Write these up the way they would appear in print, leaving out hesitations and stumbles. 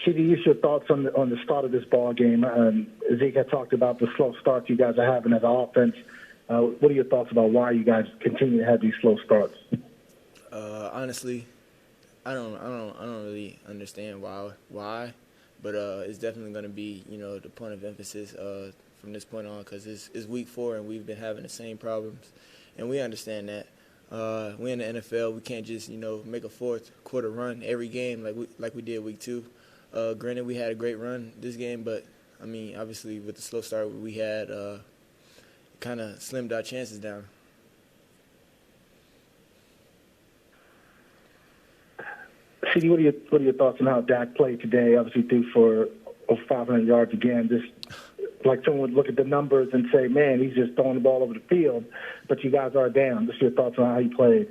CeeDee, use your thoughts on the start of this ball game. Zeke had talked about the slow starts you guys are having as an offense. What are your thoughts about why you guys continue to have these slow starts? Honestly, I don't really understand why, but it's definitely going to be the point of emphasis from this point on, because it's week 4 and we've been having the same problems, and we understand that. We in the NFL, we can't just make a fourth quarter run every game like we did week 2. Granted, we had a great run this game, but I mean, obviously with the slow start we had, kind of slimmed our chances down. CeeDee, what are your thoughts on how Dak played today? Obviously threw for over 500 yards again. Just like someone would look at the numbers and say, man, he's just throwing the ball over the field, but you guys are down. Just your thoughts on how he played.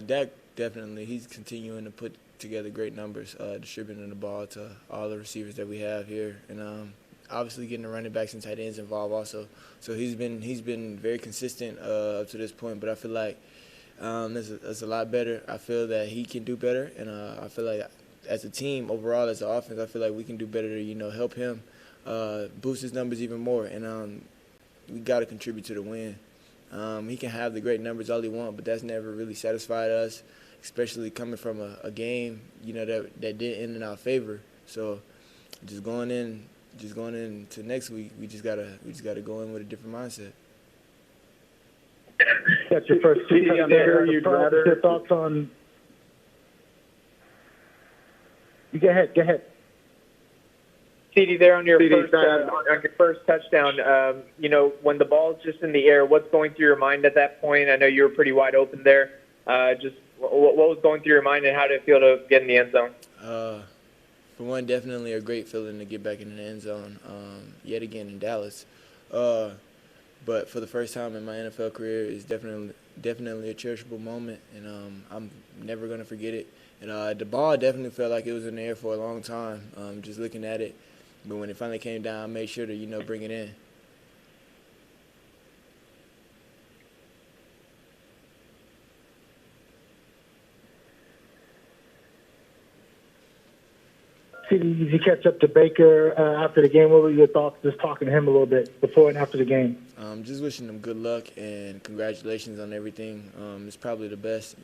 Dak, definitely, he's continuing to put together great numbers, distributing the ball to all the receivers that we have here, and obviously getting the running backs and tight ends involved also. So he's been very consistent up to this point, but I feel like it's a lot better. I feel that he can do better, and I feel like as a team overall, as an offense, I feel like we can do better to help him boost his numbers even more, and we got to contribute to the win. He can have the great numbers all he wants, but that's never really satisfied us, especially coming from a game that didn't end in our favor. So just going into next week, we just gotta go in with a different mindset. That's your first CeeDee on there. Your thoughts on? You go ahead. CeeDee, there on your first touchdown, when the ball's just in the air, what's going through your mind at that point? I know you were pretty wide open there. Just what was going through your mind, and how did it feel to get in the end zone? For one, definitely a great feeling to get back in the end zone, yet again in Dallas. But for the first time in my NFL career, it's definitely a cherishable moment, and I'm never going to forget it. And the ball definitely felt like it was in the air for a long time, just looking at it. But when it finally came down, I made sure to, bring it in. CeeDee, did you catch up to Baker after the game? What were your thoughts just talking to him a little bit before and after the game? Just wishing him good luck and congratulations on everything. It's probably the best,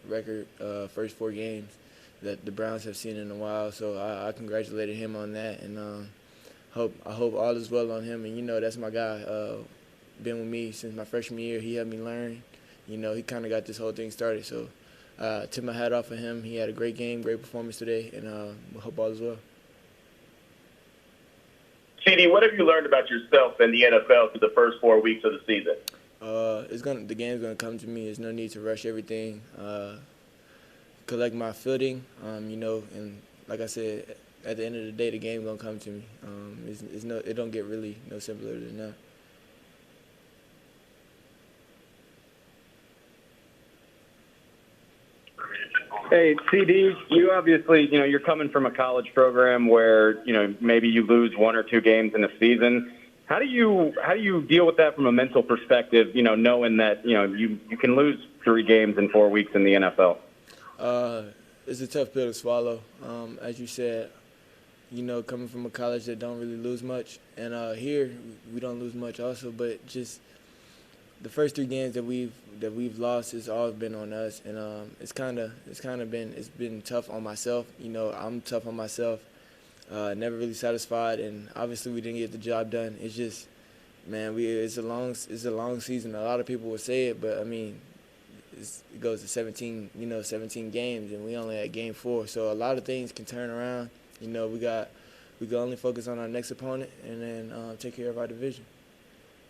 record, first 4 games that the Browns have seen in a while. So I congratulated him on that, and I hope all is well on him. And that's my guy. Been with me since my freshman year. He helped me learn. He kind of got this whole thing started. So tip my hat off for him. He had a great game, great performance today, and I hope all is well. CeeDee, what have you learned about yourself and the NFL through the first 4 weeks of the season? The game's gonna come to me. There's no need to rush everything. Collect my footing, and like I said, at the end of the day, the game's gonna come to me. It don't get really no simpler than that. Hey, CeeDee, you obviously, you're coming from a college program where, maybe you lose 1 or 2 games in a season. How do you deal with that from a mental perspective, knowing that, you can lose 3 games in 4 weeks in the NFL? It's a tough pill to swallow. As you said, coming from a college that don't really lose much, and here we don't lose much also, but just the first 3 games that we've lost, it's all been on us, and it's been tough on myself. I'm tough on myself. Never really satisfied, and obviously we didn't get the job done. It's just, man, it's a long season. A lot of people would say it, but I mean, it goes to 17 games, and we only at game 4. So a lot of things can turn around. We can only focus on our next opponent and then take care of our division.